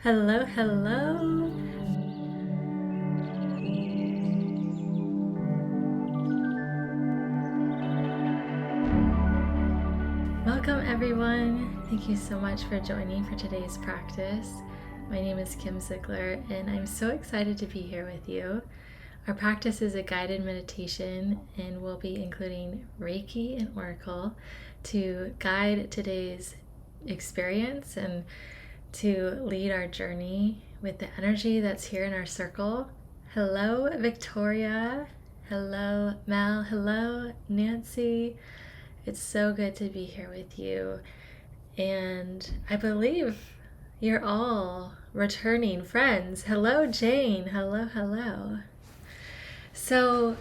Hello, hello. Welcome, everyone. Thank you so much for joining for today's practice. My name is Kim Zeigler, and I'm so excited to be here with you. Our practice is a guided meditation, and we'll be including Reiki and Oracle to guide today's experience and to lead our journey with the energy that's here in our circle. Hello, Victoria. Hello, Mel. Hello, Nancy. It's so good to be here with you. And I believe you're all returning friends. Hello, Jane. Hello, hello. So,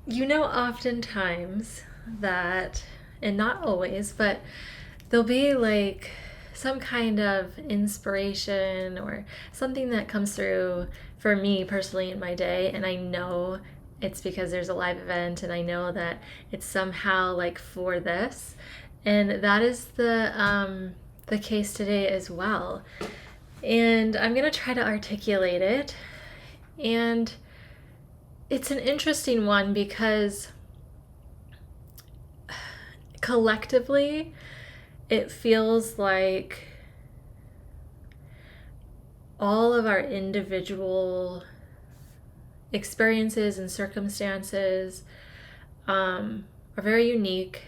oftentimes that, and not always, but there'll be like some kind of inspiration or something that comes through for me personally in my day, and I know it's because there's a live event, and I know that it's somehow like for this, and that is the case today as well. And I'm gonna try to articulate it, and it's an interesting one because collectively it feels like all of our individual experiences and circumstances are very unique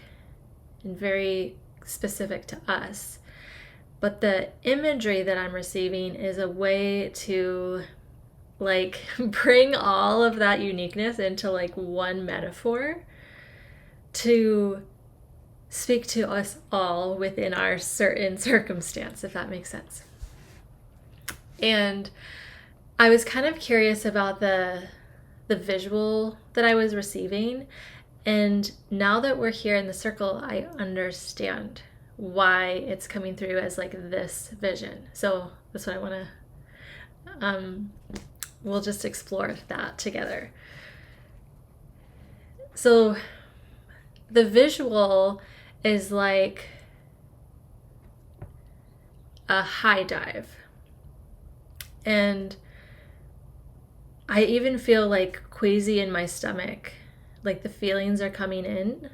and very specific to us. But the imagery that I'm receiving is a way to like bring all of that uniqueness into like one metaphor to speak to us all within our certain circumstance, if that makes sense. And I was kind of curious about the visual that I was receiving, and now that we're here in the circle, I understand why it's coming through as like this vision. So that's what I want to we'll just explore that together. So the visual is like a high dive. And I even feel like queasy in my stomach, like the feelings are coming in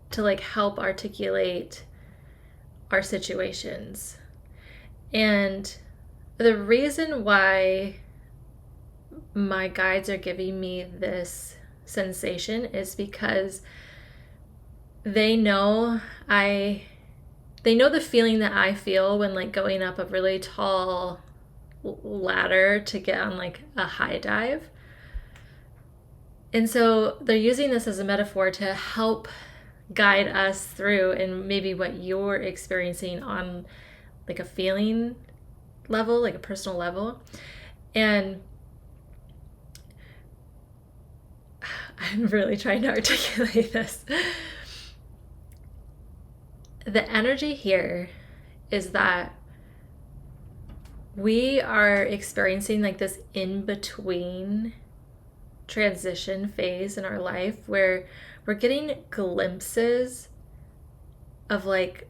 to like help articulate our situations. And the reason why my guides are giving me this sensation is because they know the feeling that I feel when like going up a really tall ladder to get on like a high dive. And so they're using this as a metaphor to help guide us through and maybe what you're experiencing on like a feeling level, like a personal level. And I'm really trying to articulate this. The energy here is that we are experiencing like this in-between transition phase in our life where we're getting glimpses of like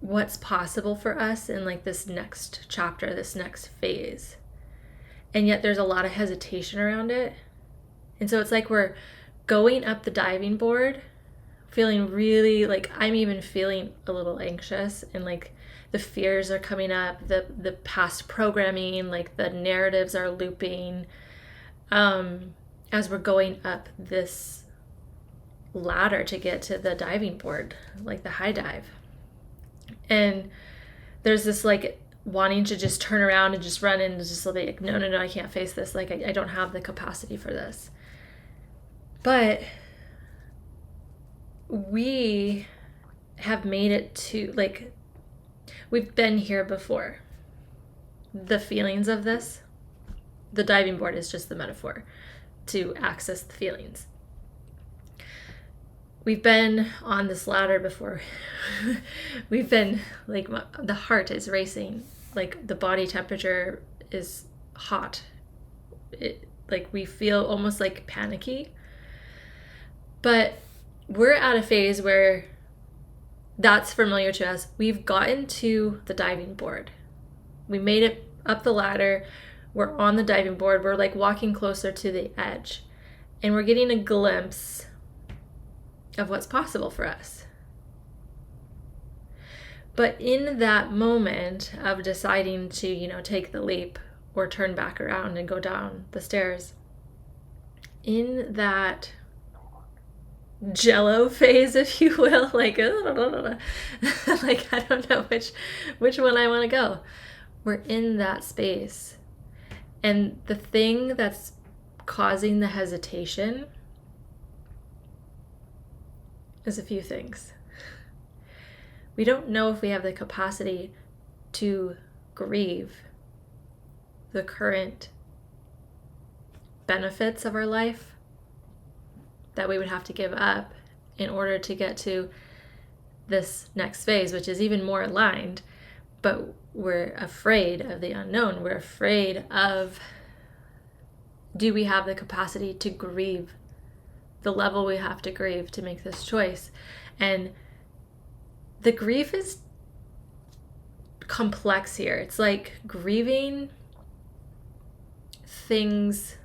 what's possible for us in like this next chapter, this next phase. And yet there's a lot of hesitation around it. And so it's like we're going up the diving board, feeling really like I'm even feeling a little anxious, and like the fears are coming up, the past programming, like the narratives are looping as we're going up this ladder to get to the diving board, like the high dive. And there's this like wanting to just turn around and just run and just like, no, I can't face this. Like I don't have the capacity for this. But we have made it to like, we've been here before. The feelings of this, the diving board is just the metaphor to access the feelings. We've been on this ladder before. We've been like, the heart is racing, like the body temperature is hot. Like we feel almost like panicky. But we're at a phase where that's familiar to us. We've gotten to the diving board. We made it up the ladder. We're on the diving board. We're like walking closer to the edge. And we're getting a glimpse of what's possible for us. But in that moment of deciding to, take the leap or turn back around and go down the stairs, in that jello phase, if you will, like I don't know which one I want to go. We're in that space. And the thing that's causing the hesitation is a few things. We don't know if we have the capacity to grieve the current benefits of our life that we would have to give up in order to get to this next phase, which is even more aligned. But we're afraid of the unknown. We're afraid of, do we have the capacity to grieve the level we have to grieve to make this choice? And the grief is complex here. It's like grieving things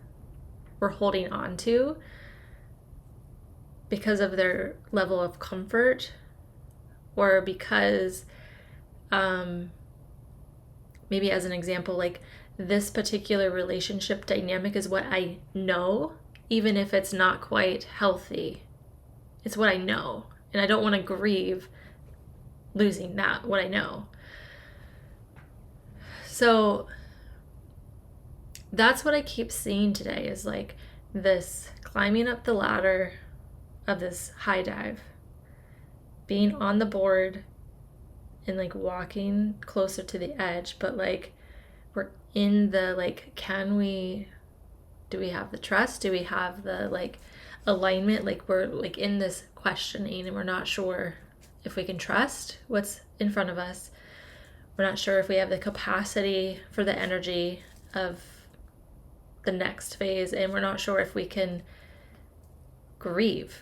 we're holding on to because of their level of comfort, or because maybe as an example, like this particular relationship dynamic is what I know, even if it's not quite healthy. It's what I know, and I don't want to grieve losing that, what I know. So that's what I keep seeing today, is like this climbing up the ladder of this high dive, being on the board and like walking closer to the edge, but like we're in the like, do we have the trust? Do we have the like alignment? Like we're like in this questioning and we're not sure if we can trust what's in front of us. We're not sure if we have the capacity for the energy of the next phase, and we're not sure if we can grieve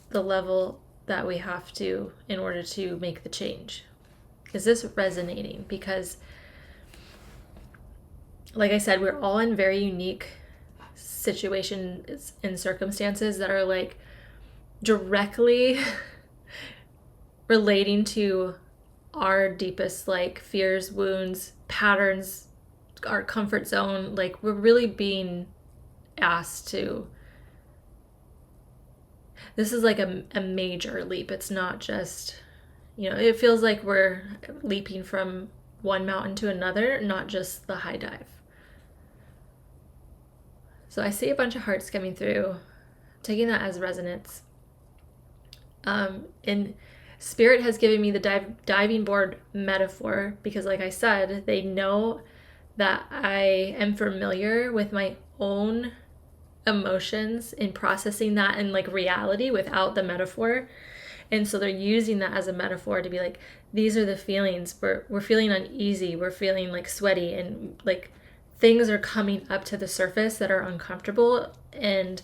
the level that we have to in order to make the change. Is this resonating? Because like I said, we're all in very unique situations and circumstances that are like directly relating to our deepest like fears, wounds, patterns, our comfort zone. Like we're really being asked to, this is like a major leap. It's not just, it feels like we're leaping from one mountain to another, not just the high dive. So I see a bunch of hearts coming through, taking that as resonance. And Spirit has given me the diving board metaphor because, like I said, they know that I am familiar with my own emotions in processing that in like reality without the metaphor. And so they're using that as a metaphor to be like, these are the feelings. We're feeling uneasy. We're feeling like sweaty, and like things are coming up to the surface that are uncomfortable. And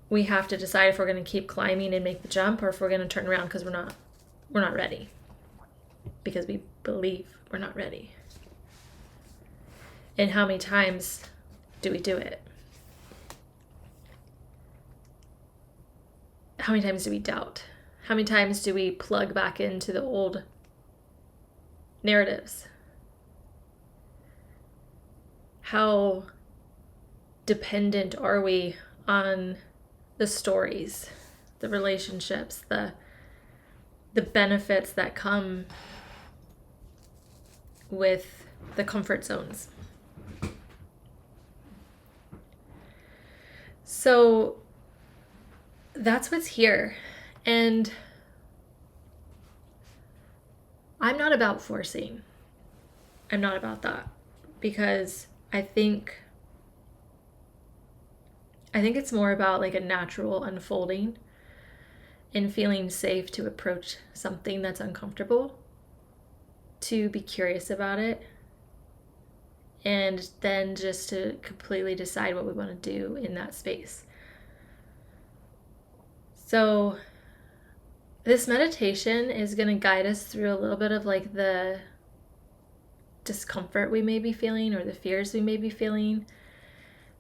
we have to decide if we're going to keep climbing and make the jump, or if we're going to turn around because we're not ready, because we believe we're not ready. And how many times do we do it? How many times do we doubt? How many times do we plug back into the old narratives? How dependent are we on the stories, the relationships, the benefits that come with the comfort zones? So that's what's here. And I'm not about forcing. I'm not about that, because I think it's more about like a natural unfolding and feeling safe to approach something that's uncomfortable, to be curious about it, and then just to completely decide what we want to do in that space. So this meditation is going to guide us through a little bit of like the discomfort we may be feeling or the fears we may be feeling,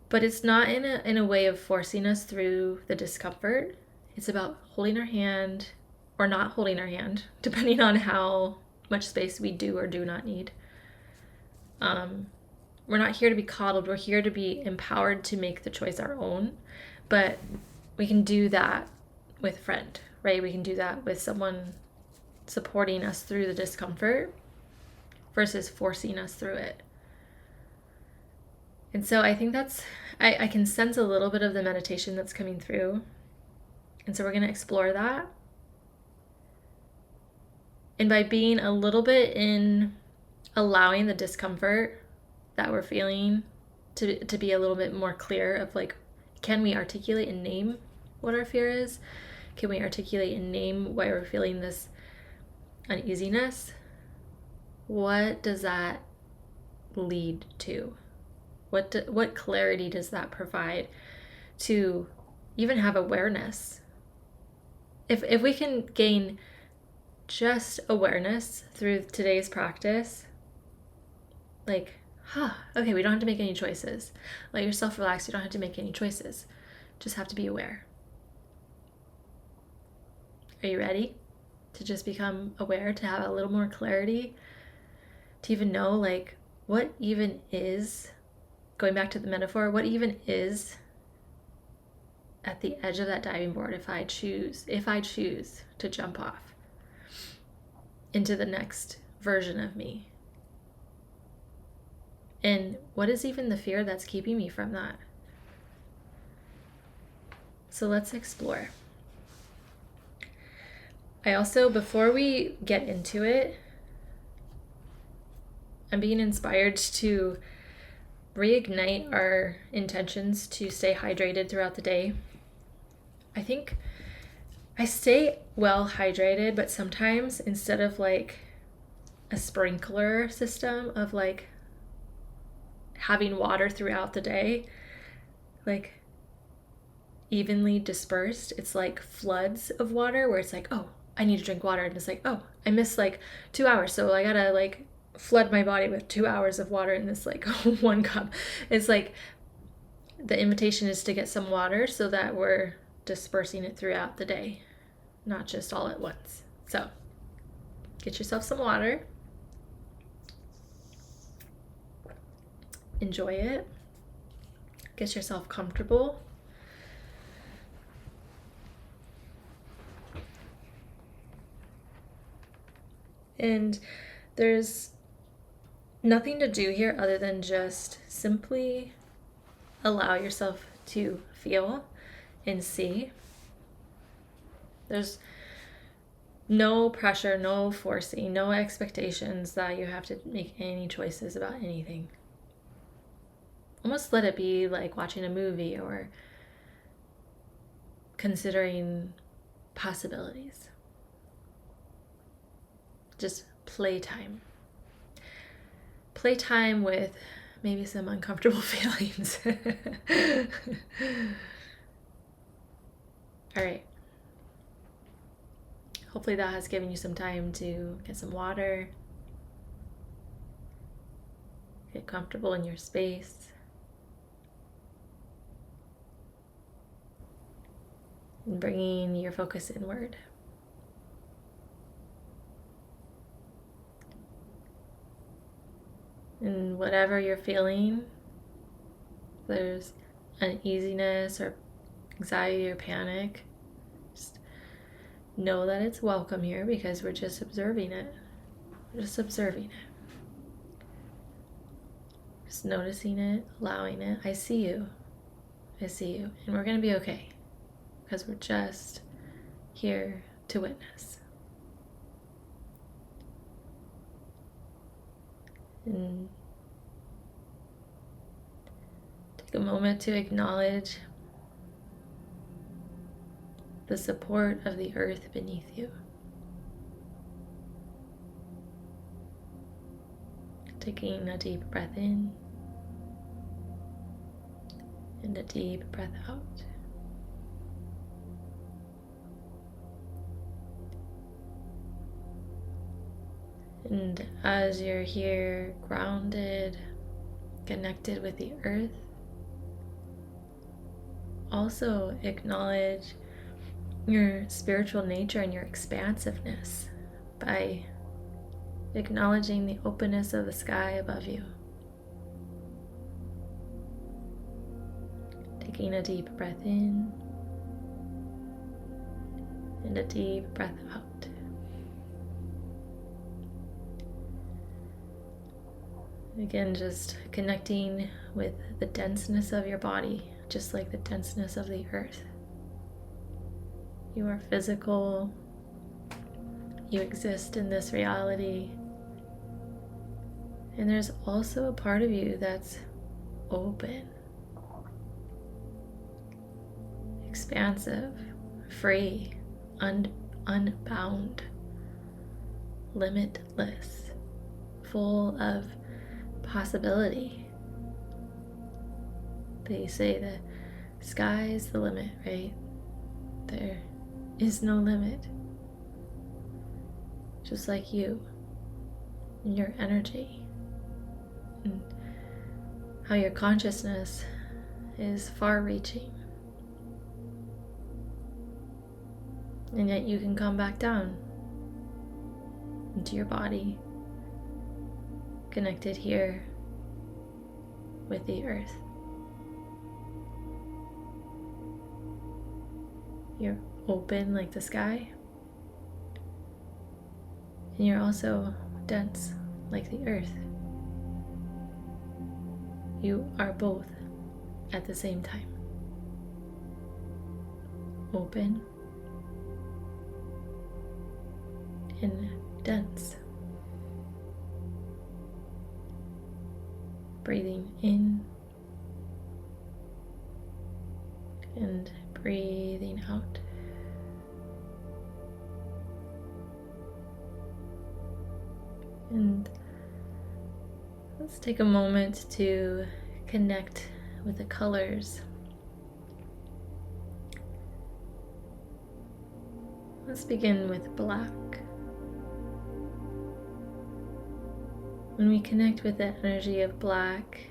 but it's not in a way of forcing us through the discomfort. It's about holding our hand or not holding our hand, depending on how much space we do or do not need. We're not here to be coddled. We're here to be empowered to make the choice our own. But we can do that with a friend, right? We can do that with someone supporting us through the discomfort versus forcing us through it. And so I think I can sense a little bit of the meditation that's coming through. And so we're going to explore that. And by being a little bit in allowing the discomfort that we're feeling to be a little bit more clear of like, can we articulate and name what our fear is? Can we articulate and name why we're feeling this uneasiness? What does that lead to? What clarity does that provide to even have awareness? If we can gain just awareness through today's practice, like, okay, we don't have to make any choices. Let yourself relax. You don't have to make any choices. Just have to be aware. Are you ready to just become aware, to have a little more clarity, to even know like what even is, going back to the metaphor, what even is at the edge of that diving board if I choose to jump off into the next version of me? And what is even the fear that's keeping me from that? So let's explore. I also, before we get into it, I'm being inspired to reignite our intentions to stay hydrated throughout the day. I think I stay well hydrated, but sometimes instead of like a sprinkler system of like having water throughout the day, like evenly dispersed, it's like floods of water where it's like, oh, I need to drink water. And it's like, oh, I missed like 2 hours. So I gotta like flood my body with 2 hours of water in this like 1 cup. It's like the invitation is to get some water so that we're dispersing it throughout the day, not just all at once. So get yourself some water. Enjoy it. Get yourself comfortable. And there's nothing to do here other than just simply allow yourself to feel and see. There's no pressure, no forcing, no expectations that you have to make any choices about anything. Almost let it be like watching a movie or considering possibilities. Just playtime. Playtime with maybe some uncomfortable feelings. All right. Hopefully that has given you some time to get some water, get comfortable in your space, and bringing your focus inward. And whatever you're feeling, there's uneasiness or anxiety or panic, just know that it's welcome here because we're just observing it. We're just observing it. Just noticing it, allowing it. I see you. I see you. And we're going to be okay because we're just here to witness. And take a moment to acknowledge the support of the earth beneath you. Taking a deep breath in and a deep breath out. And as you're here, grounded, connected with the earth, also acknowledge your spiritual nature and your expansiveness by acknowledging the openness of the sky above you. Taking a deep breath in and a deep breath out. Again, just connecting with the denseness of your body, just like the denseness of the earth. You are physical. You exist in this reality. And there's also a part of you that's open, expansive, free, unbound, limitless, full of possibility. They say the sky is the limit, right? There is no limit. Just like you and your energy and how your consciousness is far-reaching. And yet you can come back down into your body, connected here with the earth. You're open like the sky, and you're also dense like the earth. You are both at the same time. Open and dense. Breathing in and breathing out. And let's take a moment to connect with the colors. Let's begin with black. When we connect with the energy of black,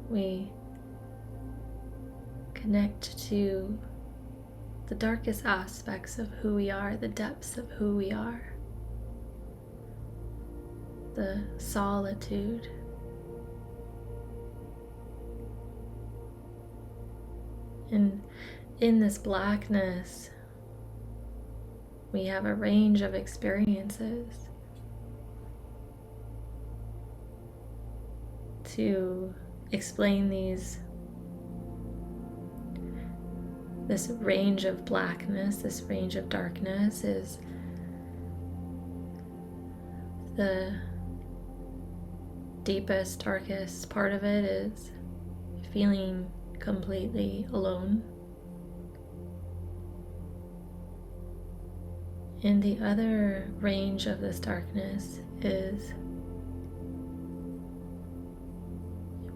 we connect to the darkest aspects of who we are, the depths of who we are, the solitude. And in this blackness, we have a range of experiences to explain this range of blackness, this range of darkness is the deepest, darkest part of it is feeling completely alone. And the other range of this darkness is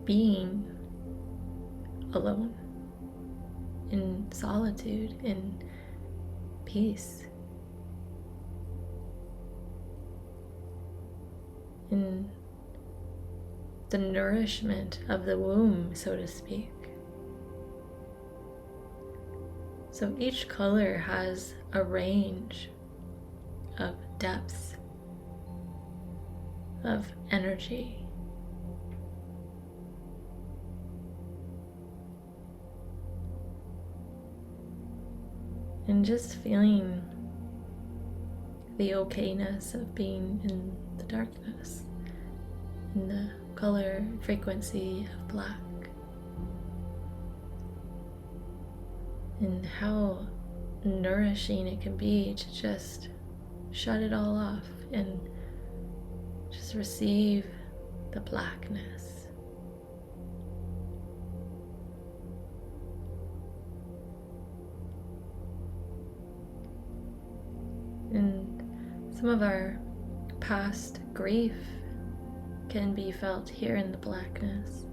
being alone, in solitude, in peace, in the nourishment of the womb, so to speak. So each color has a range of depths, of energy. And just feeling the okayness of being in the darkness, in the color frequency of black, and how nourishing it can be to just shut it all off and just receive the blackness. And some of our past grief can be felt here in the blackness.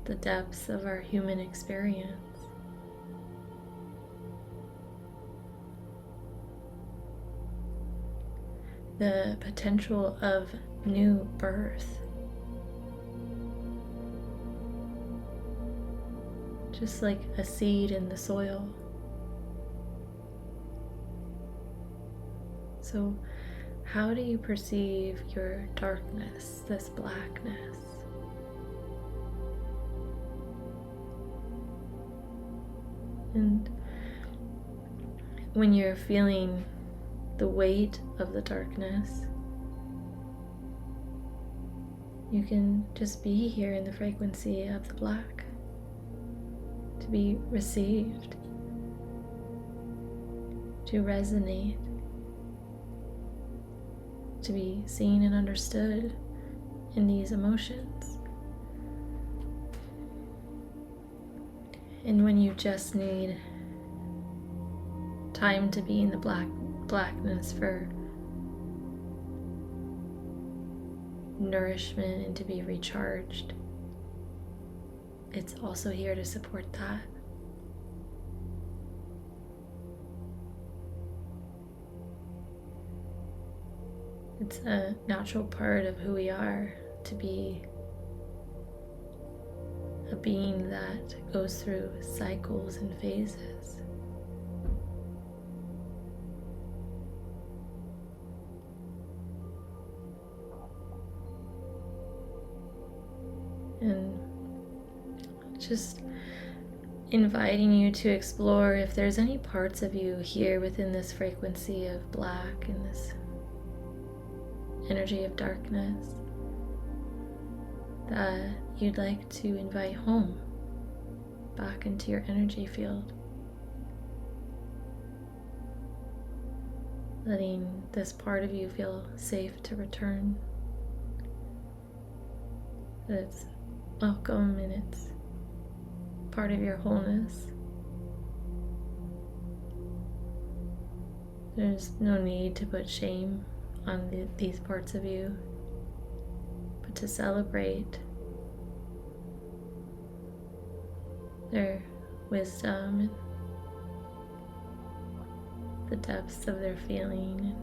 The depths of our human experience. the potential of new birth. Just like a seed in the soil. So, how do you perceive your darkness, this blackness? And when you're feeling the weight of the darkness, you can just be here in the frequency of the black, to be received, to resonate, to be seen and understood in these emotions. And when you just need time to be in the blackness for nourishment and to be recharged, it's also here to support that. It's a natural part of who we are to be a being that goes through cycles and phases. And just inviting you to explore if there's any parts of you here within this frequency of black and this energy of darkness that you'd like to invite home back into your energy field. Letting this part of you feel safe to return. That it's welcome and it's part of your wholeness. There's no need to put shame on these parts of you, but to celebrate their wisdom and the depths of their feeling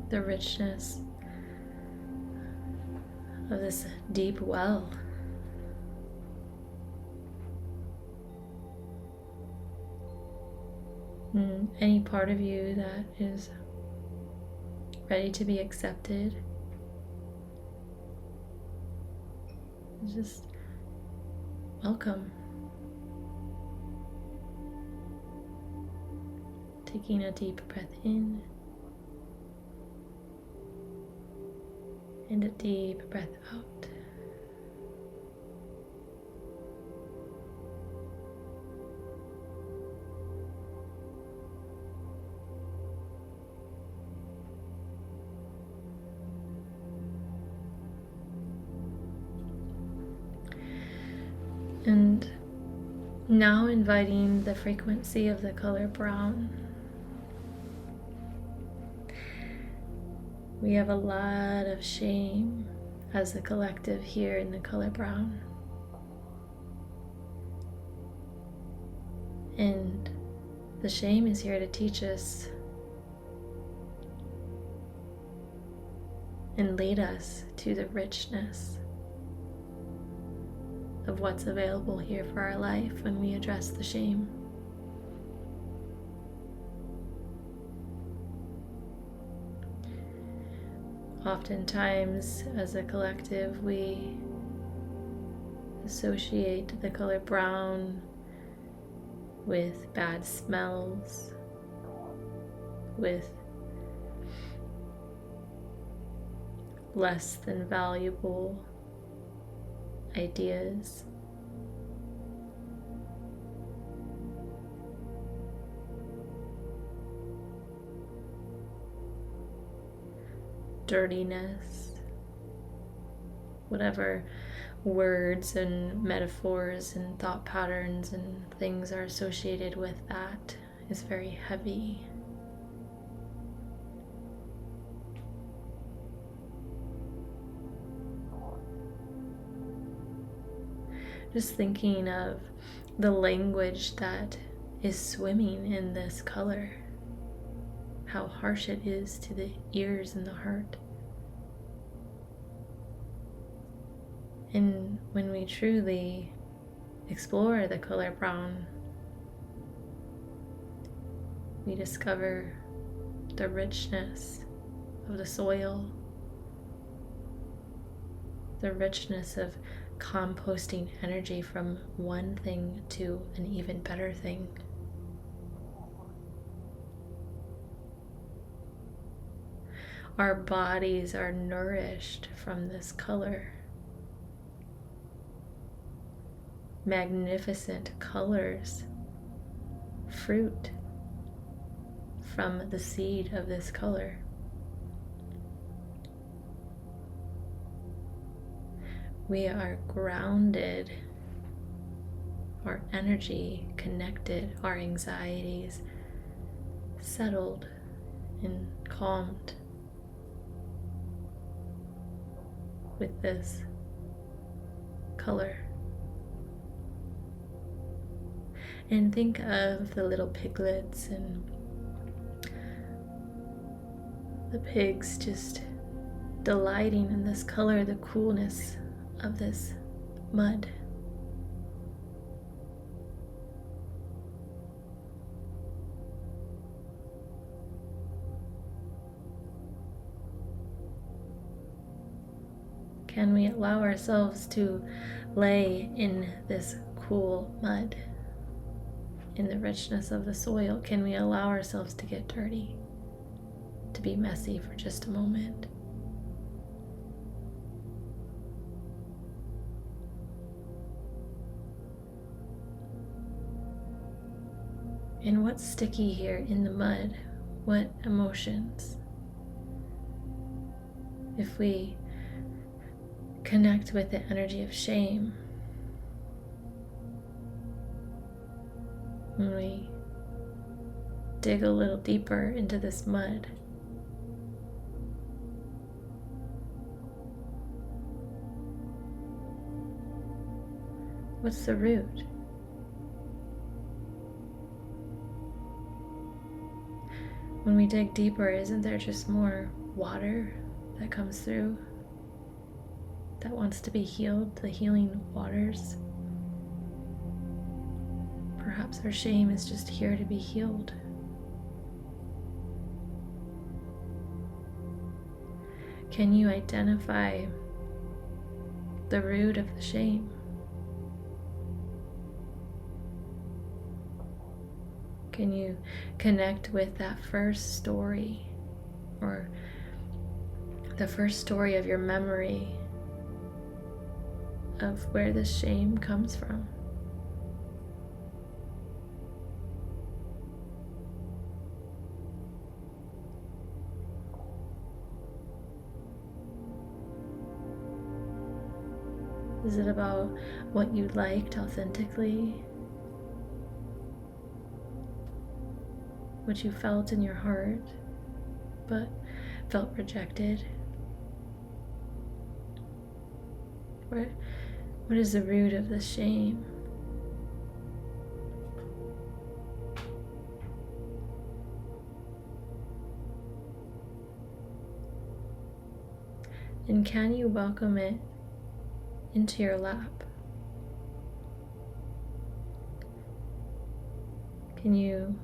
and the richness of this deep well. And any part of you that is ready to be accepted, just welcome. Taking a deep breath in and a deep breath out. And now inviting the frequency of the color brown. We have a lot of shame as a collective here in the color brown. And the shame is here to teach us and lead us to the richness of what's available here for our life when we address the shame. Oftentimes, as a collective, we associate the color brown with bad smells, with less than valuable ideas. Dirtiness, whatever words and metaphors and thought patterns and things are associated with that is very heavy. Just thinking of the language that is swimming in this color, how harsh it is to the ears and the heart. And when we truly explore the color brown, we discover the richness of the soil, the richness of composting energy from one thing to an even better thing. Our bodies are nourished from this color. Magnificent colors, fruit from the seed of this color. We are grounded, our energy connected, our anxieties settled and calmed with this color. And think of the little piglets and the pigs just delighting in this color, the coolness of this mud. Can we allow ourselves to lay in this cool mud, in the richness of the soil? Can we allow ourselves to get dirty, to be messy for just a moment? And what's sticky here in the mud? What emotions? If we connect with the energy of shame, when we dig a little deeper into this mud, what's the root? When we dig deeper, isn't there just more water that comes through that wants to be healed, the healing waters? Perhaps our shame is just here to be healed. Can you identify the root of the shame? Can you connect with that first story, or the first story of your memory of where this shame comes from? Is it about what you liked authentically? What you felt in your heart, but felt rejected? What is the root of the shame? And can you welcome it into your lap? Can you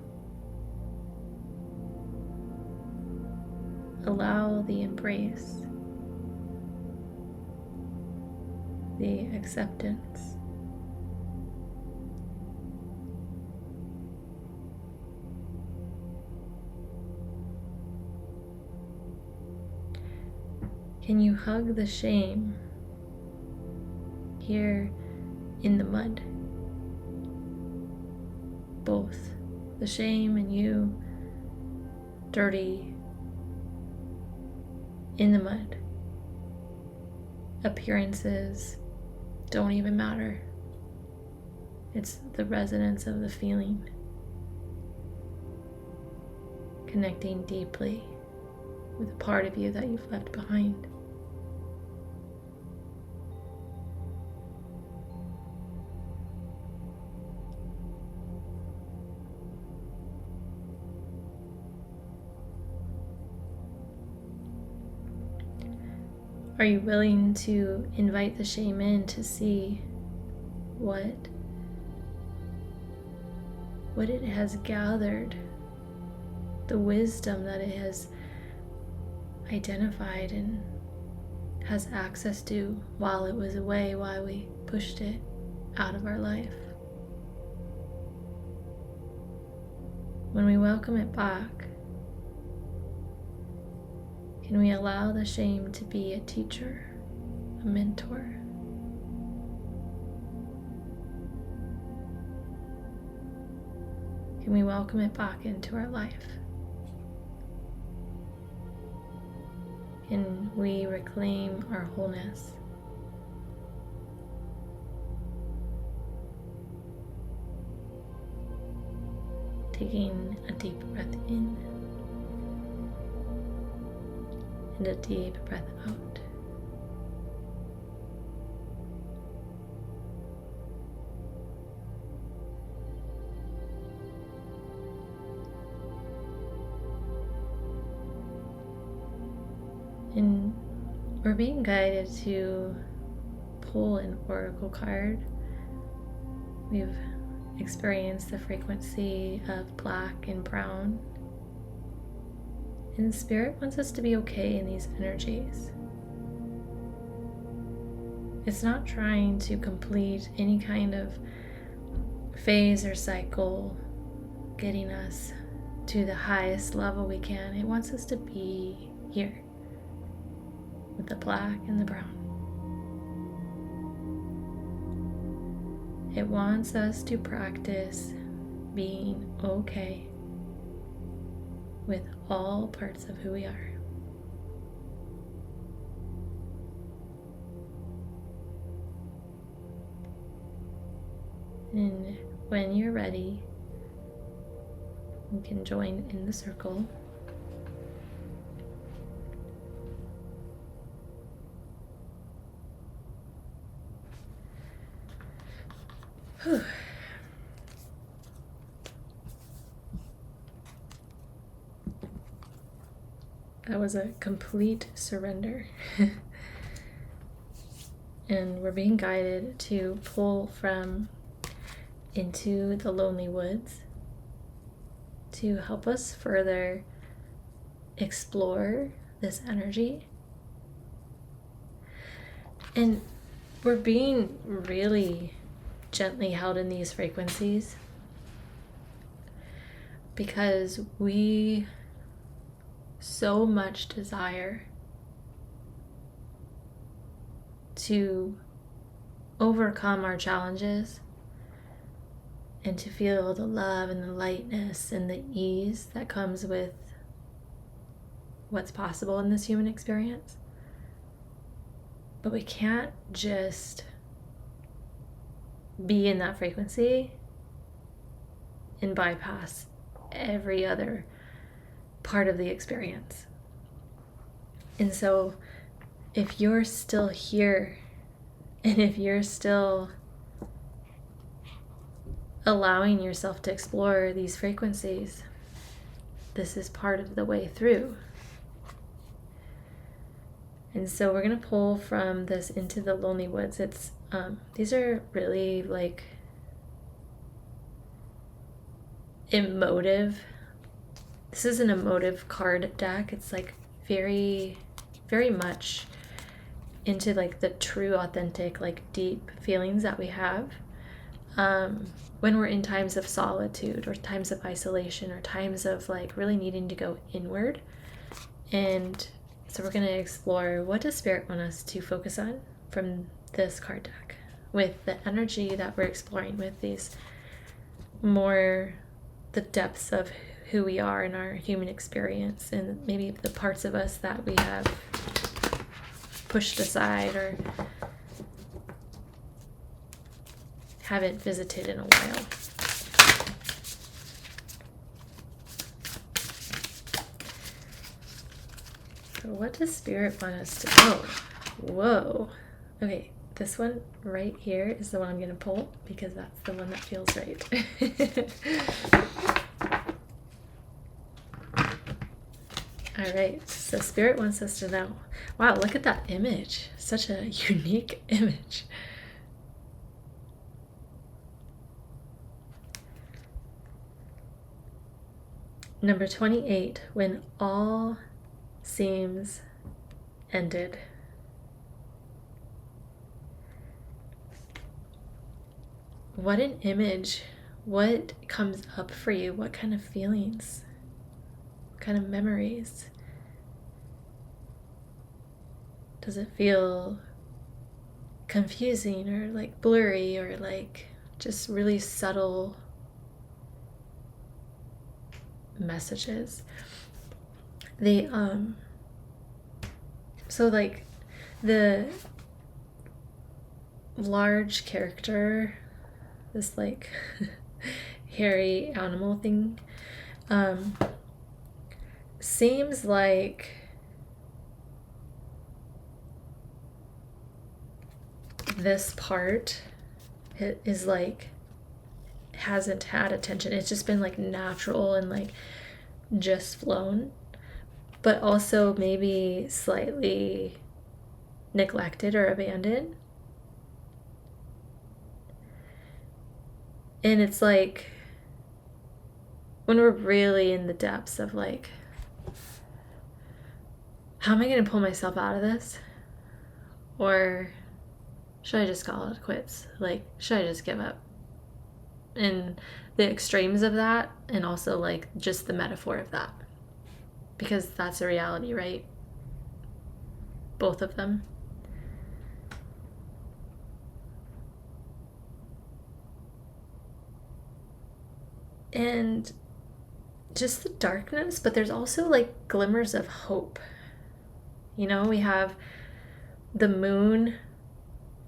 allow the embrace, the acceptance? Can you hug the shame here in the mud? Both the shame and you, dirty in the mud. Appearances don't even matter. It's the resonance of the feeling, connecting deeply with a part of you that you've left behind. Are you willing to invite the shame in to see what it has gathered, the wisdom that it has identified and has access to while it was away, while we pushed it out of our life? When we welcome it back, can we allow the shame to be a teacher, a mentor? Can we welcome it back into our life? Can we reclaim our wholeness? Taking a deep breath in and a deep breath out. And we're being guided to pull an oracle card. We've experienced the frequency of black and brown. And Spirit wants us to be okay in these energies. It's not trying to complete any kind of phase or cycle, getting us to the highest level we can. It wants us to be here with the black and the brown. It wants us to practice being okay with all parts of who we are. And when you're ready, you can join in the circle. Whew. That was a complete surrender. And we're being guided to pull from Into the Lonely Woods to help us further explore this energy. And we're being really gently held in these frequencies because we so much desire to overcome our challenges and to feel the love and the lightness and the ease that comes with what's possible in this human experience. But we can't just be in that frequency and bypass every other part of the experience. And so if you're still here and if you're still allowing yourself to explore these frequencies, this is part of the way through. And so we're going to pull from this Into the Lonely Woods. It's these are really like emotive. This is an emotive card deck. It's like very, very much into like the true, authentic, like deep feelings that we have when we're in times of solitude or times of isolation or times of like really needing to go inward. And so we're going to explore, what does Spirit want us to focus on from this card deck with the energy that we're exploring, with these more the depths of who we are in our human experience and maybe the parts of us that we have pushed aside or haven't visited in a while. So what does Spirit want us to... Oh, whoa. Okay, this one right here is the one I'm going to pull because that's the one that feels right. All right, So Spirit wants us to know. Wow, look at that image. Such a unique image. Number 28, when all seems ended. What an image. What comes up for you? What kind of feelings? What kind of memories? Does it feel confusing or like blurry or like just really subtle messages? So like the large character, this like hairy animal thing, seems like this part is like hasn't had attention. It's just been like natural and like just flown, but also maybe slightly neglected or abandoned. And it's like when we're really in the depths of like, how am I going to pull myself out of this? Or should I just call it quits? Like, should I just give up? And the extremes of that, and also like just the metaphor of that. Because that's a reality, right? Both of them. And just the darkness, but there's also like glimmers of hope. You know, we have the moon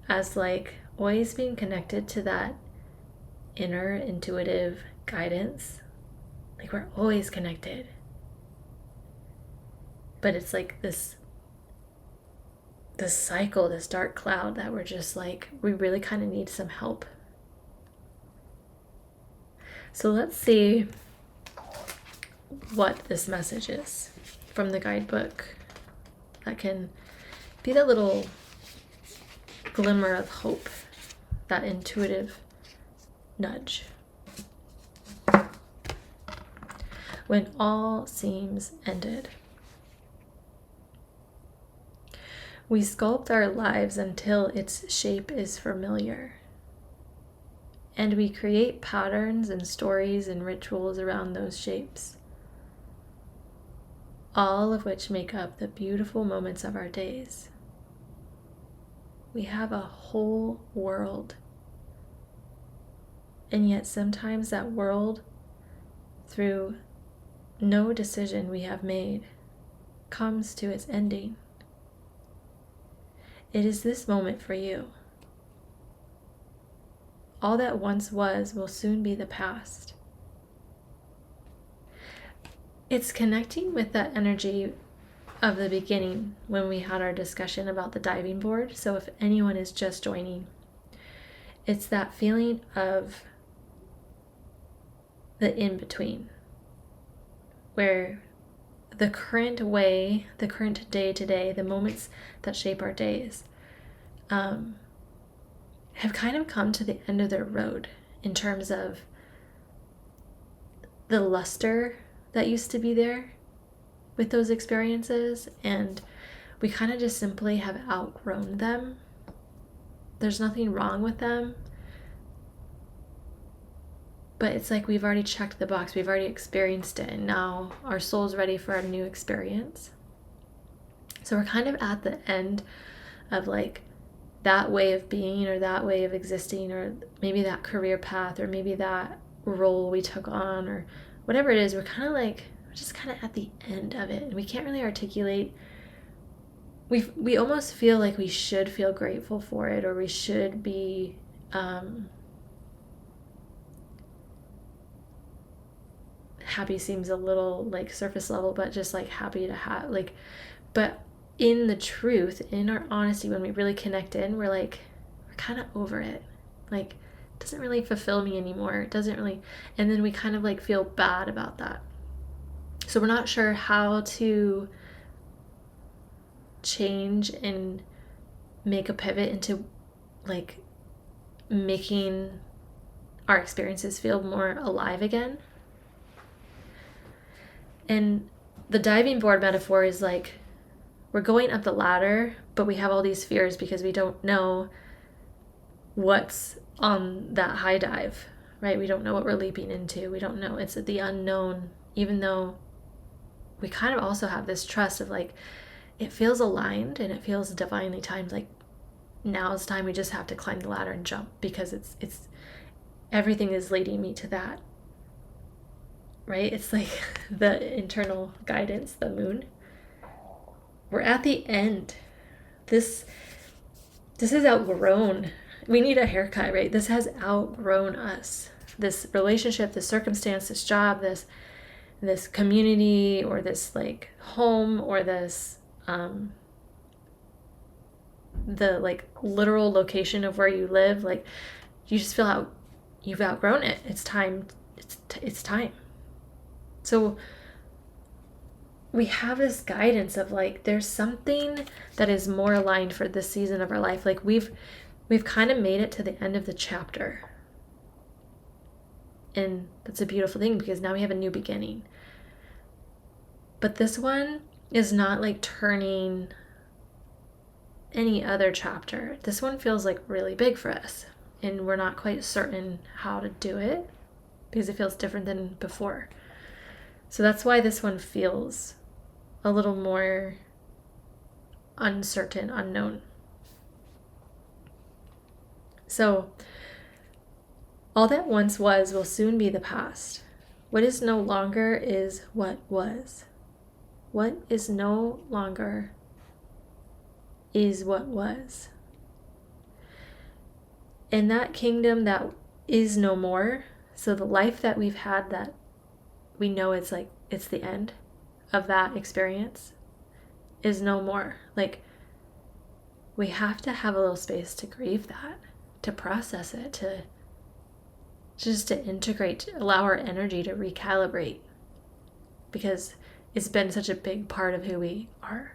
as like always being connected to that inner intuitive guidance. Like we're always connected. But it's like this cycle, this dark cloud that we're just like, we really kind of need some help. So let's see what this message is from the guidebook that can be the little glimmer of hope, that intuitive nudge. When all seems ended. We sculpt our lives until its shape is familiar. And we create patterns and stories and rituals around those shapes, all of which make up the beautiful moments of our days. We have a whole world. And yet sometimes that world, through no decision we have made, comes to its ending. It is this moment for you. All that once was will soon be the past. It's connecting with that energy of the beginning when we had our discussion about the diving board. So if anyone is just joining, it's that feeling of the in-between, where the current way, the current day to day, the moments that shape our days, have kind of come to the end of their road in terms of the luster that used to be there with those experiences, and we kind of just simply have outgrown them. There's nothing wrong with them, but it's like we've already checked the box, we've already experienced it, and now our soul's ready for a new experience. So we're kind of at the end of like that way of being, or that way of existing, or maybe that career path, or maybe that role we took on, or whatever it is. We're just kind of at the end of it, and we can't really articulate. We almost feel like we should feel grateful for it, or we should be happy seems a little like surface level, but just like happy to have like, but in the truth, in our honesty, when we really connect in, we're kind of over it. Like, it doesn't really fulfill me anymore. It doesn't really, and then we kind of like feel bad about that. So we're not sure how to change and make a pivot into like making our experiences feel more alive again. And the diving board metaphor is like we're going up the ladder, but we have all these fears because we don't know what's on that high dive, right? We don't know what we're leaping into. We don't know. It's the unknown, even though we kind of also have this trust of like, it feels aligned and it feels divinely timed. Like now's the time, we just have to climb the ladder and jump because it's everything is leading me to that, right? It's like the internal guidance, the moon. We're at the end. This is outgrown. We need a haircut, right? This has outgrown us. This relationship, this circumstance, this job, this community, or this like home, or this the like literal location of where you live. Like you just feel out, you've outgrown it. It's time. It's time. So we have this guidance of like there's something that is more aligned for this season of our life. Like we've kind of made it to the end of the chapter, and that's a beautiful thing because now we have a new beginning. But this one is not like turning any other chapter. This one feels like really big for us, and we're not quite certain how to do it because it feels different than before. So that's why this one feels a little more uncertain, unknown. So, all that once was will soon be the past. What is no longer is what was. What is no longer is what was. In that kingdom that is no more, so the life that we've had that we know it's like it's the end of that experience is no more. Like we have to have a little space to grieve that, to process it, to just to integrate, to allow our energy to recalibrate, because it's been such a big part of who we are.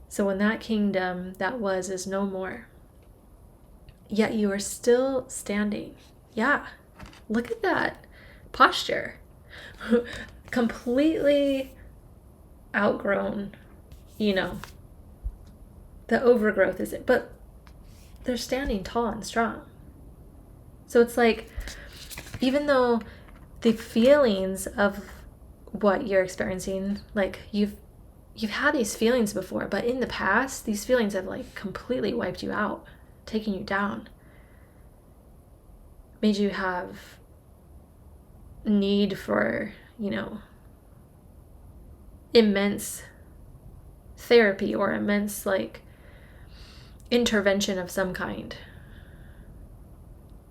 So when that kingdom that was is no more, yet you are still standing. Yeah, look at that posture. Completely outgrown, the overgrowth is it, but they're standing tall and strong. So it's like, even though the feelings of what you're experiencing, like you've had these feelings before, but in the past, these feelings have like completely wiped you out, taken you down, made you have need for, immense therapy or immense like intervention of some kind.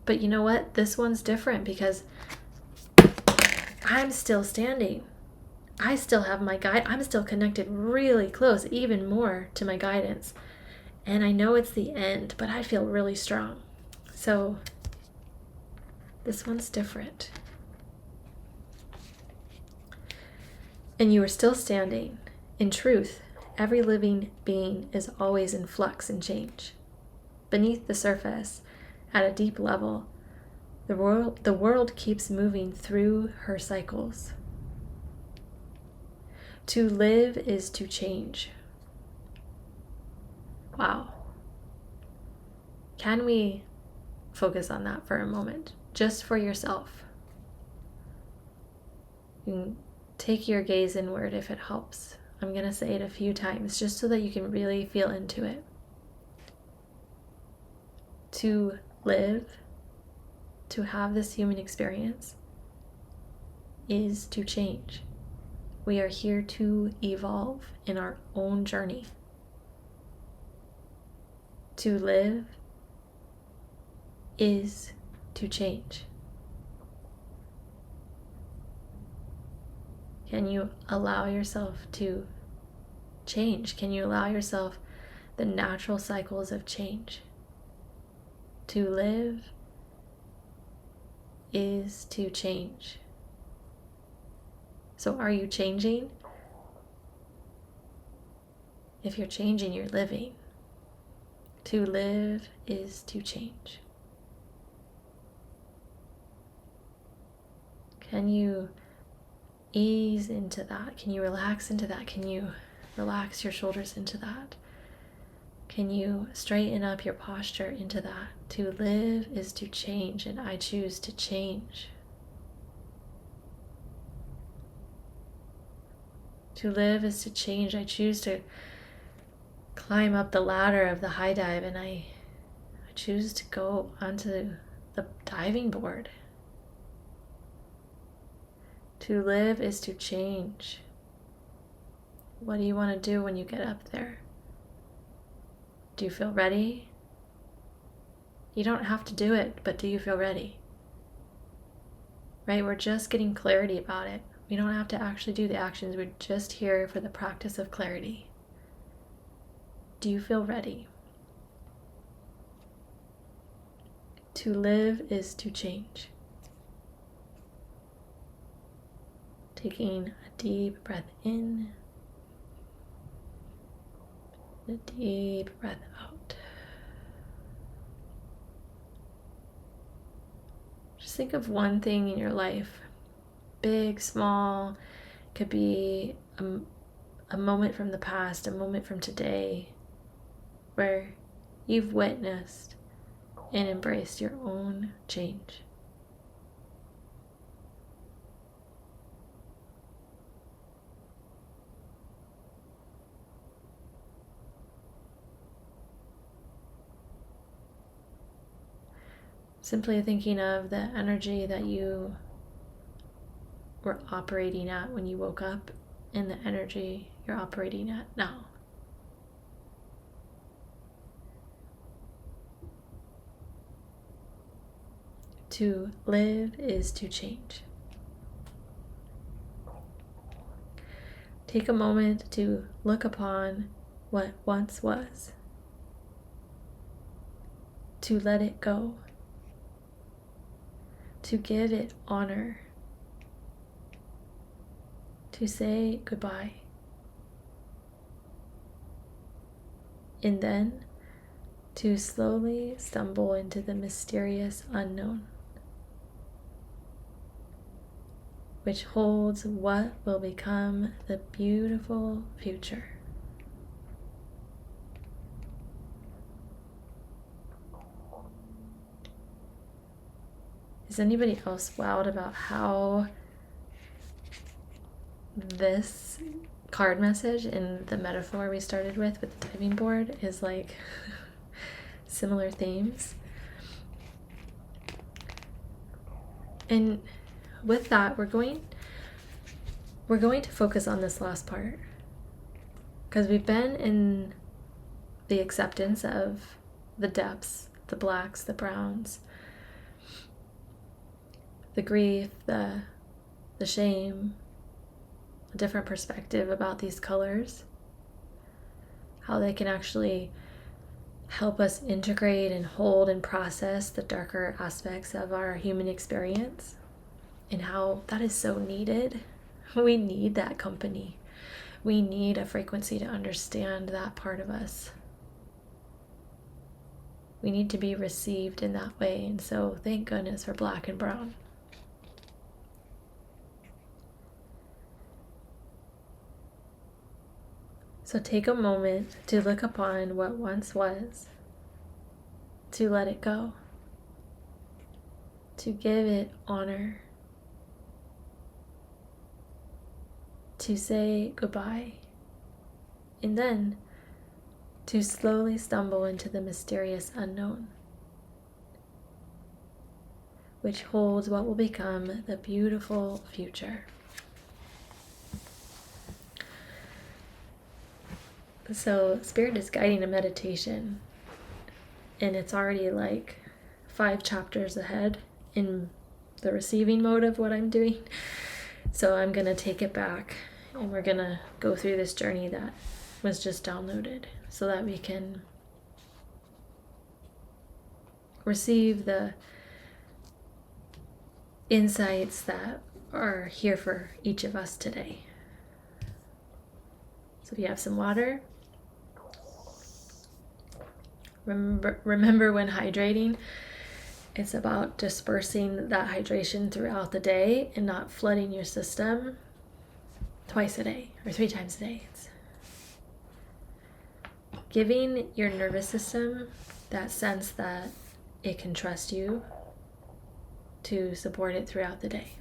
But you know what? This one's different because I'm still standing. I still have my guide. I'm still connected really close, even more to my guidance. And I know it's the end, but I feel really strong. So this one's different. And you are still standing. In truth, every living being is always in flux and change. Beneath the surface, at a deep level, the world keeps moving through her cycles. To live is to change. Wow. Can we focus on that for a moment, just for yourself? You can take your gaze inward if it helps. I'm going to say it a few times just so that you can really feel into it. To live, to have this human experience, is to change. We are here to evolve in our own journey. To live is to change. Can you allow yourself to change? Can you allow yourself the natural cycles of change? To live is to change. So are you changing? If you're changing, you're living. To live is to change. Can you ease into that? Can you relax into that? Can you relax your shoulders into that? Can you straighten up your posture into that? To live is to change, and I choose to change. To live is to change. I choose to climb up the ladder of the high dive, and I choose to go onto the diving board. To live is to change. What do you want to do when you get up there? Do you feel ready? You don't have to do it, but do you feel ready? Right? We're just getting clarity about it. We don't have to actually do the actions. We're just here for the practice of clarity. Do you feel ready? To live is to change. Taking a deep breath in, a deep breath out. Just think of one thing in your life, big, small, could be a moment from the past, a moment from today, where you've witnessed and embraced your own change. Simply thinking of the energy that you were operating at when you woke up and the energy you're operating at now. To live is to change. Take a moment to look upon what once was, to let it go, to give it honor, to say goodbye, and then to slowly stumble into the mysterious unknown, which holds what will become the beautiful future. Is anybody else wowed about how this card message and the metaphor we started with the diving board is like similar themes? And with that, we're going to focus on this last part, because we've been in the acceptance of the depths, the blacks, the browns, the grief, the shame, a different perspective about these colors, how they can actually help us integrate and hold and process the darker aspects of our human experience, and how that is so needed. We need that company. We need a frequency to understand that part of us. We need to be received in that way, and so thank goodness for black and brown. So take a moment to look upon what once was, to let it go, to give it honor, to say goodbye, and then to slowly stumble into the mysterious unknown, which holds what will become the beautiful future. So Spirit is guiding a meditation, and it's already like 5 chapters ahead in the receiving mode of what I'm doing. So I'm going to take it back, and we're going to go through this journey that was just downloaded so that we can receive the insights that are here for each of us today. So if you have some water, Remember when hydrating, it's about dispersing that hydration throughout the day and not flooding your system twice a day or 3 times a day. It's giving your nervous system that sense that it can trust you to support it throughout the day.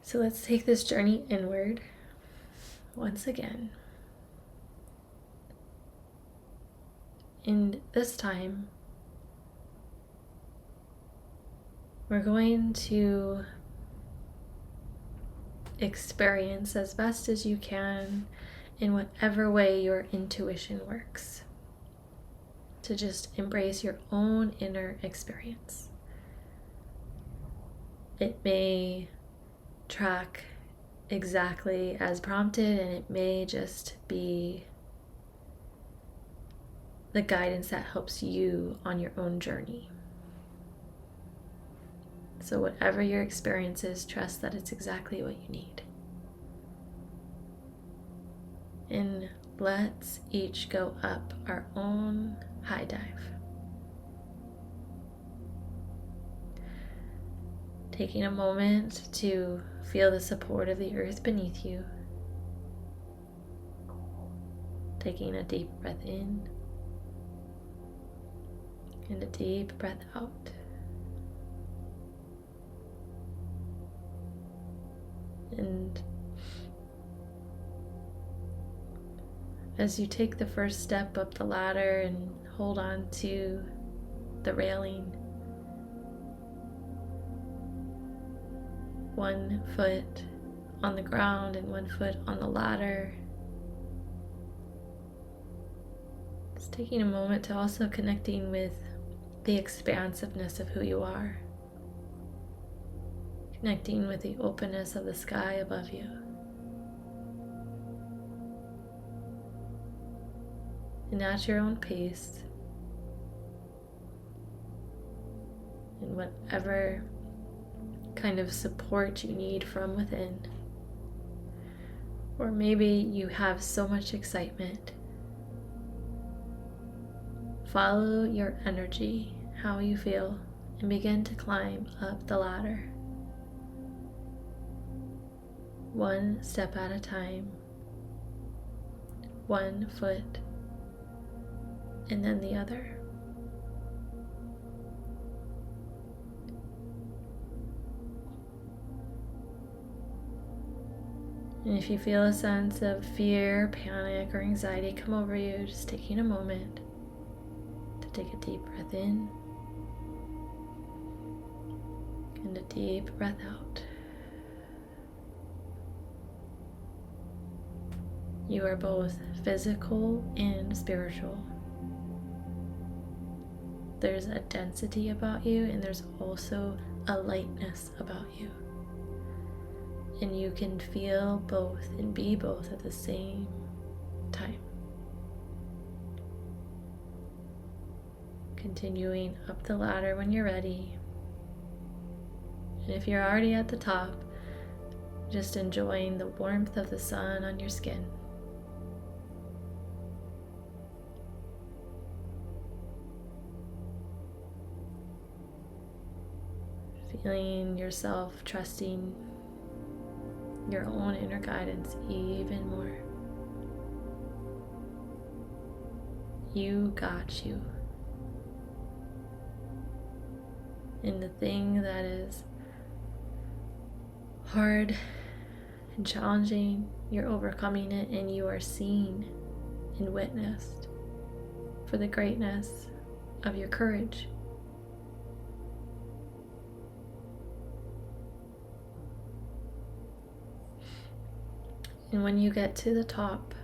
So let's take this journey inward once again. And this time, we're going to experience as best as you can in whatever way your intuition works, to just embrace your own inner experience. It may track exactly as prompted, and it may just be the guidance that helps you on your own journey. So whatever your experience is, trust that it's exactly what you need. And let's each go up our own high dive. Taking a moment to feel the support of the earth beneath you. Taking a deep breath in and a deep breath out. And as you take the first step up the ladder and hold on to the railing, 1 foot on the ground and 1 foot on the ladder, just taking a moment to also connecting with the expansiveness of who you are, connecting with the openness of the sky above you. And at your own pace, and whatever kind of support you need from within, or maybe you have so much excitement, follow your energy, how you feel, and begin to climb up the ladder. 1 step at a time, 1 foot, and then the other. And if you feel a sense of fear, panic, or anxiety come over you, just taking a moment to take a deep breath in and a deep breath out. You are both physical and spiritual. There's a density about you, and there's also a lightness about you. And you can feel both and be both at the same time. Continuing up the ladder when you're ready. And if you're already at the top, just enjoying the warmth of the sun on your skin. Feeling yourself trusting your own inner guidance even more. You got you. And the thing that is hard and challenging, you're overcoming it, and you are seen and witnessed for the greatness of your courage. And when you get to the top,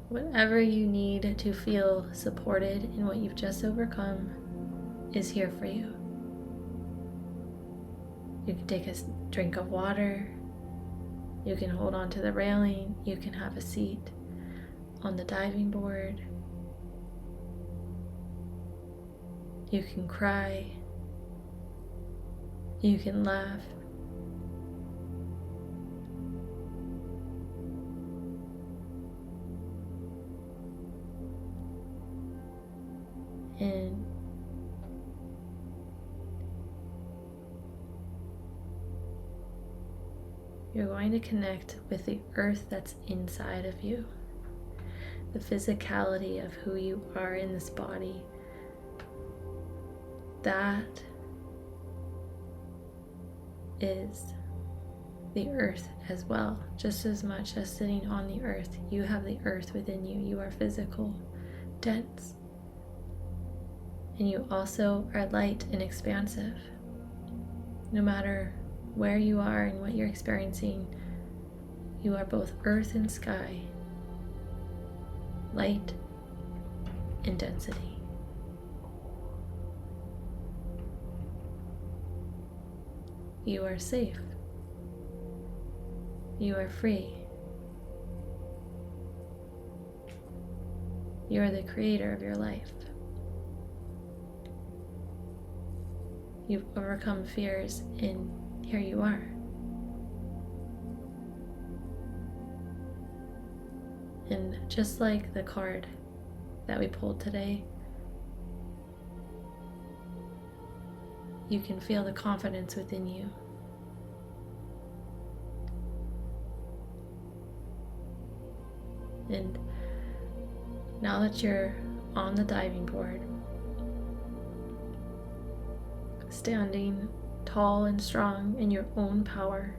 whatever you need to feel supported in what you've just overcome is here for you. You can take a drink of water, you can hold on to the railing, you can have a seat on the diving board, you can cry, you can laugh. And you're going to connect with the earth that's inside of you, the physicality of who you are in this body. That is the earth as well. Just as much as sitting on the earth, you have the earth within you. You are physical, dense, and you also are light and expansive. No matter where you are and what you're experiencing, you are both earth and sky, light and density. You are safe. You are free. You are the creator of your life. You've overcome fears, and here you are. And just like the card that we pulled today, you can feel the confidence within you. And now that you're on the diving board, standing tall and strong in your own power,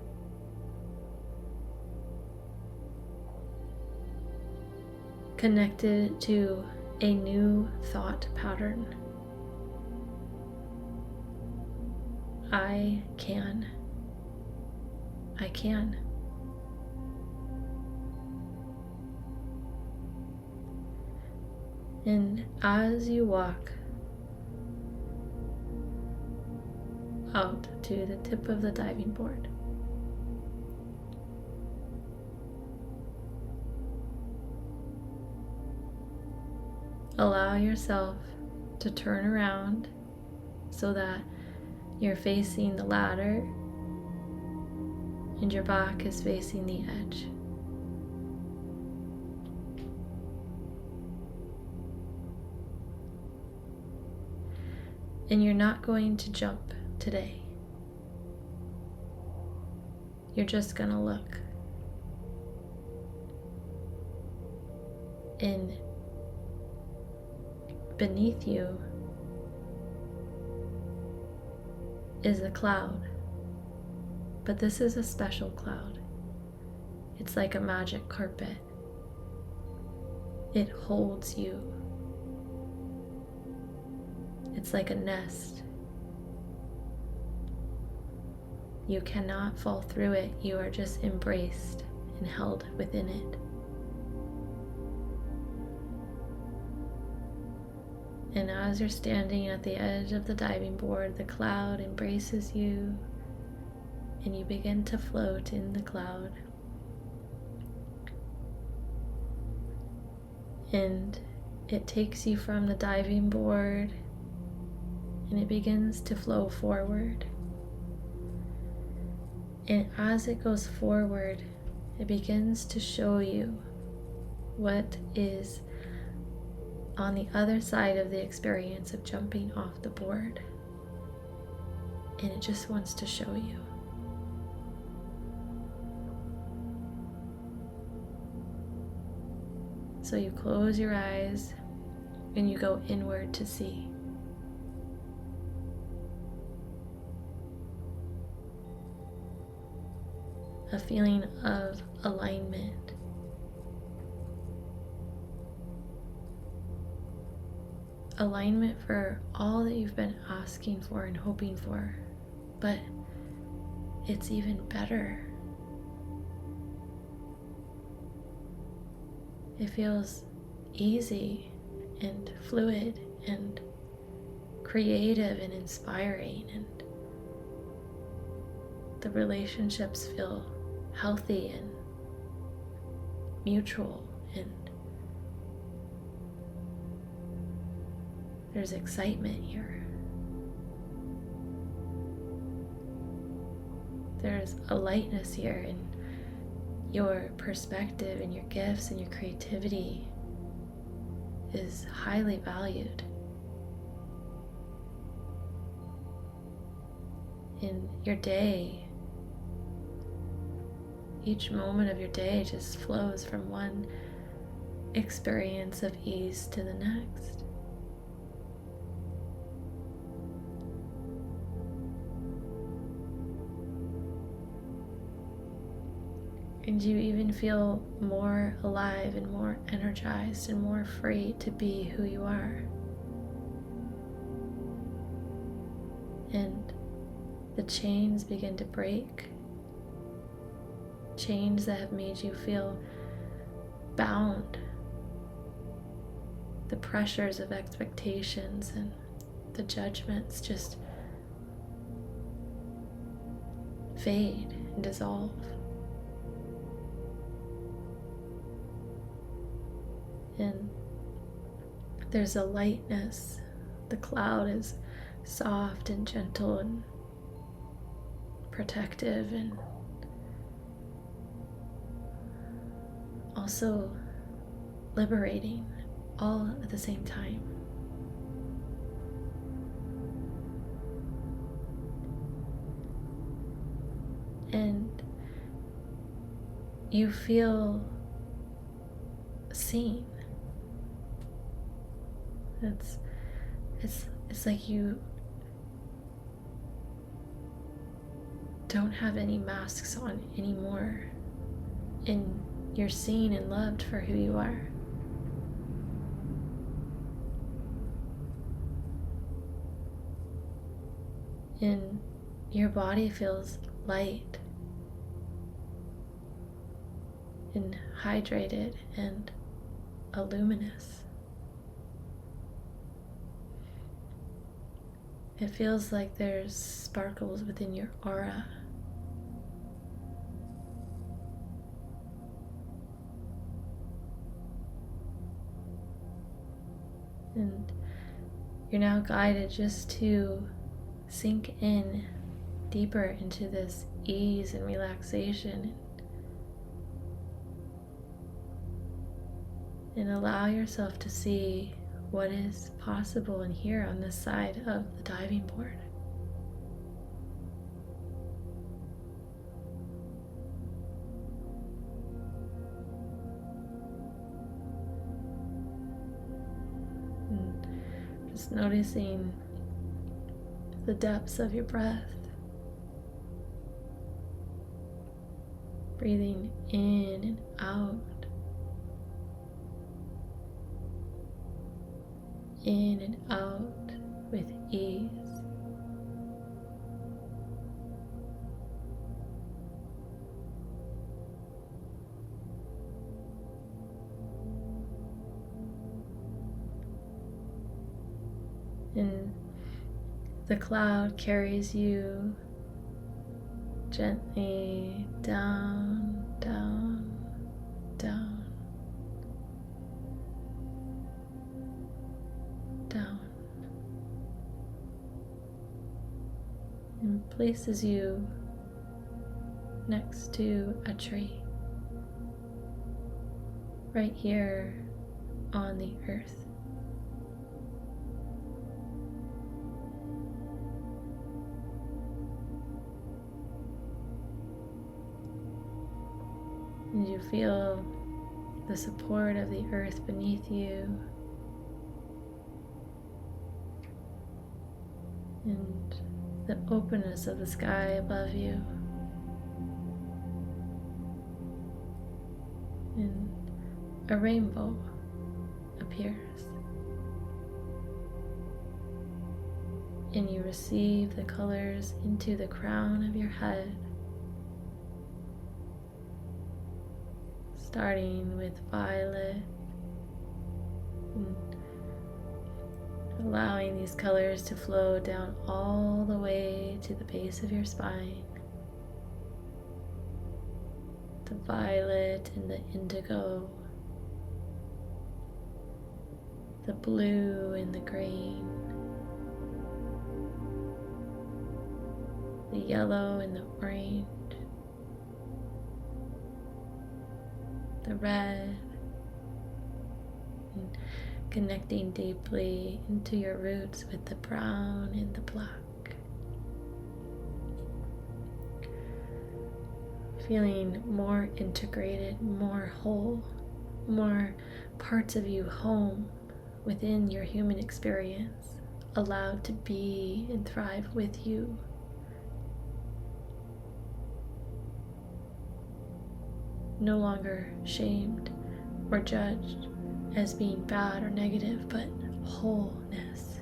connected to a new thought pattern. I can. I can. And as you walk out to the tip of the diving board, allow yourself to turn around so that you're facing the ladder and your back is facing the edge. And you're not going to jump today. You're just gonna look. And beneath you is a cloud. But this is a special cloud. It's like a magic carpet. It holds you. It's like a nest. You cannot fall through it. You are just embraced and held within it. And as you're standing at the edge of the diving board, the cloud embraces you and you begin to float in the cloud. And it takes you from the diving board and it begins to flow forward. And as it goes forward, it begins to show you what is on the other side of the experience of jumping off the board. And it just wants to show you. So you close your eyes and you go inward to see. A feeling of alignment. Alignment for all that you've been asking for and hoping for, but it's even better. It feels easy and fluid and creative and inspiring, and the relationships feel healthy and mutual, and there's excitement here. There's a lightness here, and your perspective and your gifts and your creativity is highly valued. in your day. Each moment of your day just flows from one experience of ease to the next. And you even feel more alive and more energized and more free to be who you are. And the chains begin to break. Chains that have made you feel bound. The pressures of expectations and the judgments just fade and dissolve. And there's a lightness. The cloud is soft and gentle and protective and also liberating all at the same time. And you feel seen. It's like you don't have any masks on anymore, and you're seen and loved for who you are. And your body feels light and hydrated and luminous. It feels like there's sparkles within your aura. And you're now guided just to sink in deeper into this ease and relaxation and allow yourself to see what is possible in here on this side of the diving board. And just noticing the depths of your breath. Breathing in and out. In and out with ease. And the cloud carries you gently down, down, down. Down, and places you next to a tree right here on the earth. And you feel the support of the earth beneath you. And the openness of the sky above you. And a rainbow appears. And you receive the colors into the crown of your head, starting with violet, and allowing these colors to flow down all the way to the base of your spine. The violet and the indigo, the blue and the green, the yellow and the orange, the red, and connecting deeply into your roots with the brown and the black. feeling more integrated, more whole, more parts of you home within your human experience, allowed to be and thrive with you. No longer shamed or judged as being bad or negative, but wholeness.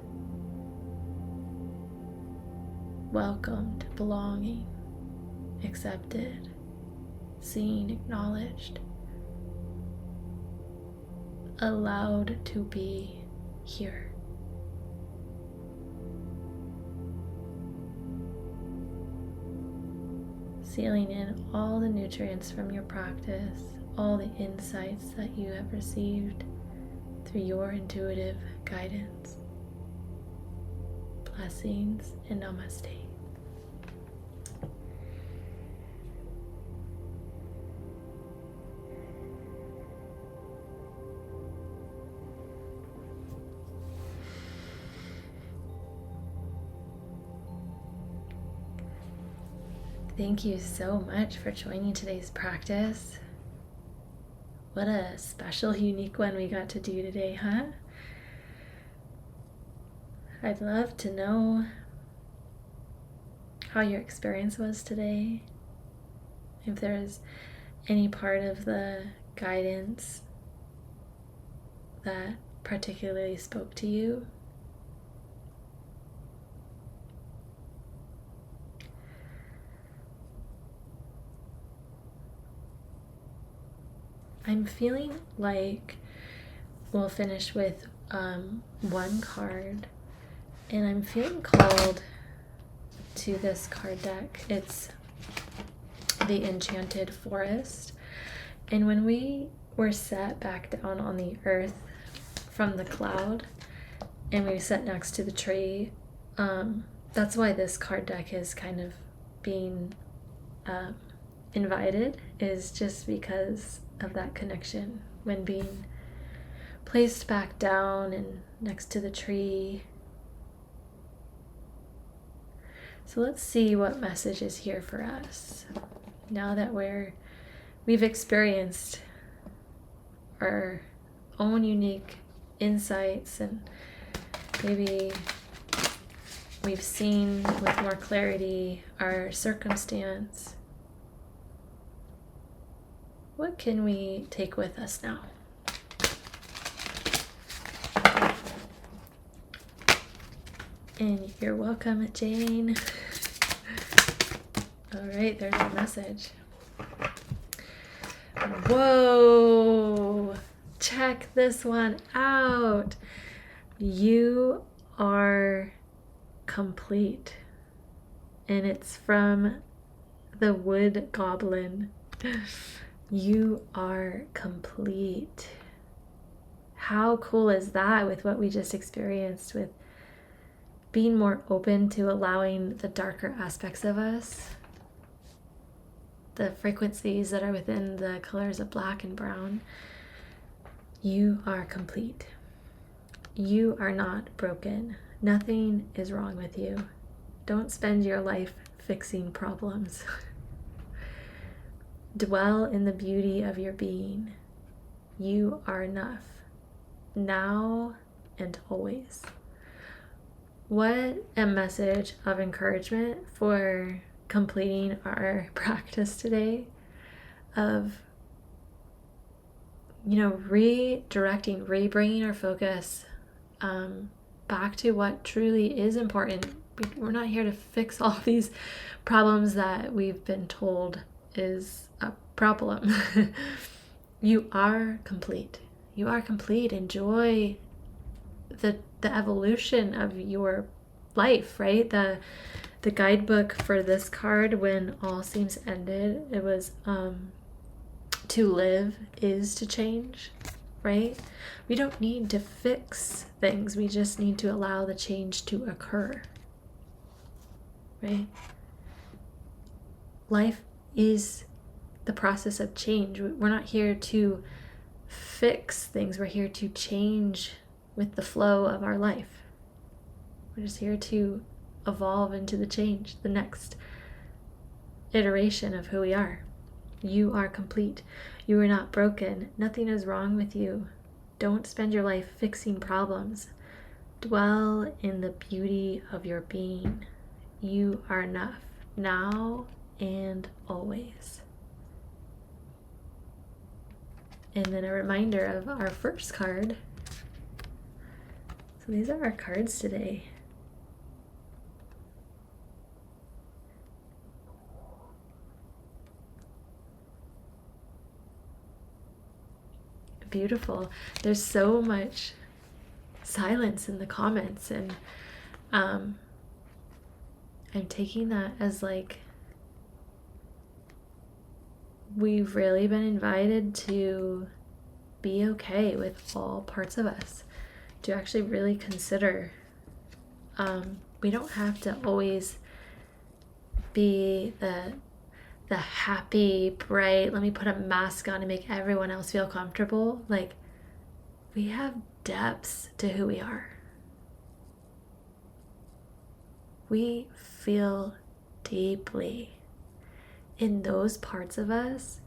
Welcomed, belonging, accepted, seen, acknowledged, allowed to be here. Sealing in all the nutrients from your practice, all the insights that you have received through your intuitive guidance. Blessings and namaste. Thank you so much for joining today's practice. What a special, unique one we got to do today, huh? I'd love to know how your experience was today. If there's any part of the guidance that particularly spoke to you. I'm feeling like we'll finish with one card, and I'm feeling called to this card deck. It's the Enchanted Forest, and when we were set back down on the earth from the cloud and we sat next to the tree, that's why this card deck is kind of being invited, is just because of that connection when being placed back down and next to the tree. So let's see what message is here for us now that we've experienced our own unique insights, and maybe we've seen with more clarity our circumstance. What can we take with us now? And you're welcome, Jane. All right, there's our message. Whoa! Check this one out. You are complete. And it's from the Wood Goblin. You are complete. How cool is that with what we just experienced, with being more open to allowing the darker aspects of us, the frequencies that are within the colors of black and brown. You are complete. You are not broken. Nothing is wrong with you. Don't spend your life fixing problems. Dwell in the beauty of your being. You are enough, now and always. What a message of encouragement for completing our practice today of, redirecting, bringing our focus back to what truly is important. We're not here to fix all these problems that we've been told is a problem. You are complete. You are complete. Enjoy the evolution of your life, right? The guidebook for this card, when all seems ended, it was to live is to change, right? We don't need to fix things. We just need to allow the change to occur, right? Life is the process of change. We're not here to fix things. We're here to change with the flow of our life. We're just here to evolve into the change, the next iteration of who we are. You are complete. You are not broken. Nothing is wrong with you. Don't spend your life fixing problems. Dwell in the beauty of your being. You are enough, now and always. And then a reminder of our first card. So these are our cards today. Beautiful. There's so much silence in the comments, and I'm taking that as like we've really been invited to be okay with all parts of us, to actually really consider. We don't have to always be the happy, bright, let me put a mask on and make everyone else feel comfortable. Like, we have depths to who we are. We feel deeply. In those parts of us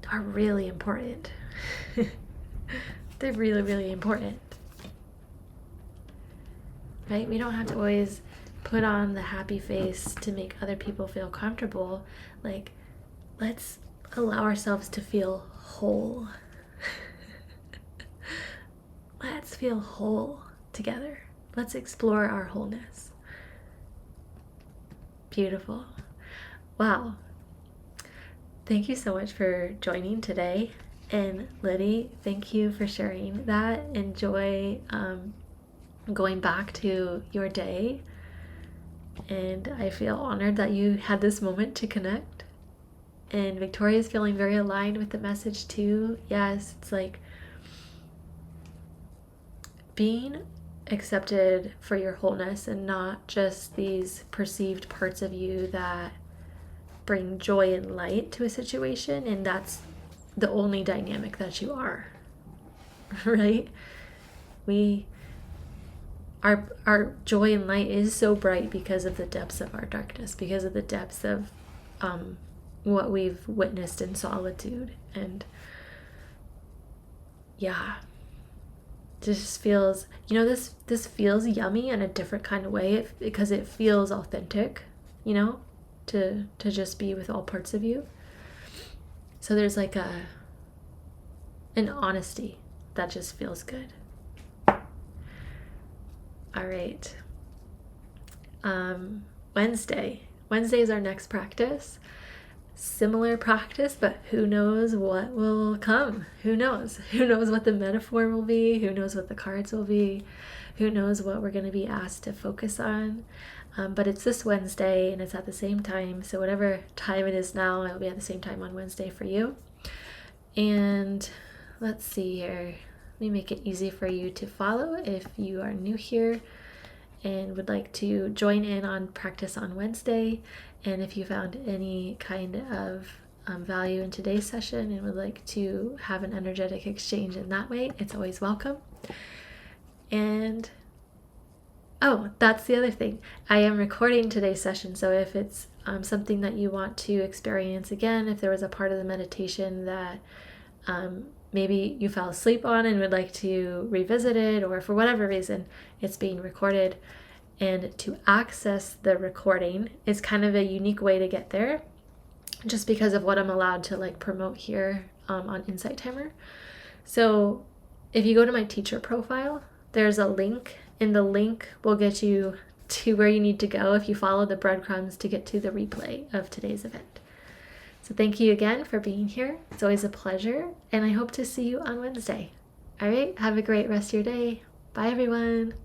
are really important. They're really, really important. Right? We don't have to always put on the happy face to make other people feel comfortable. Like, let's allow ourselves to feel whole. Let's feel whole together. Let's explore our wholeness. Beautiful. Wow. Thank you so much for joining today. And Liddy, thank you for sharing that. Enjoy going back to your day. And I feel honored that you had this moment to connect. And Victoria is feeling very aligned with the message too. Yes, it's like being accepted for your wholeness and not just these perceived parts of you that bring joy and light to a situation, and that's the only dynamic that you are. Right? Our joy and light is so bright because of the depths of our darkness, because of the depths of what we've witnessed in solitude. And yeah, just feels, this feels yummy in a different kind of way, because it feels authentic, to just be with all parts of you. So there's like an honesty that just feels good. All right. Wednesday is our next practice. Similar practice, but who knows what will come? Who knows what the metaphor will be? Who knows what the cards will be? Who knows what we're going to be asked to focus on? But it's this Wednesday, and it's at the same time. So whatever time it is now, it'll be at the same time on Wednesday for you. And let's see here. Let me make it easy for you to follow if you are new here and would like to join in on practice on Wednesday. And if you found any kind of value in today's session and would like to have an energetic exchange in that way, it's always welcome. And that's the other thing. I am recording today's session, so if it's something that you want to experience again, if there was a part of the meditation that maybe you fell asleep on and would like to revisit it, or for whatever reason, it's being recorded. And to access the recording is kind of a unique way to get there, just because of what I'm allowed to promote here on Insight Timer. So if you go to my teacher profile, there's a link, and the link will get you to where you need to go if you follow the breadcrumbs to get to the replay of today's event. So thank you again for being here. It's always a pleasure, and I hope to see you on Wednesday. All right, have a great rest of your day. Bye, everyone.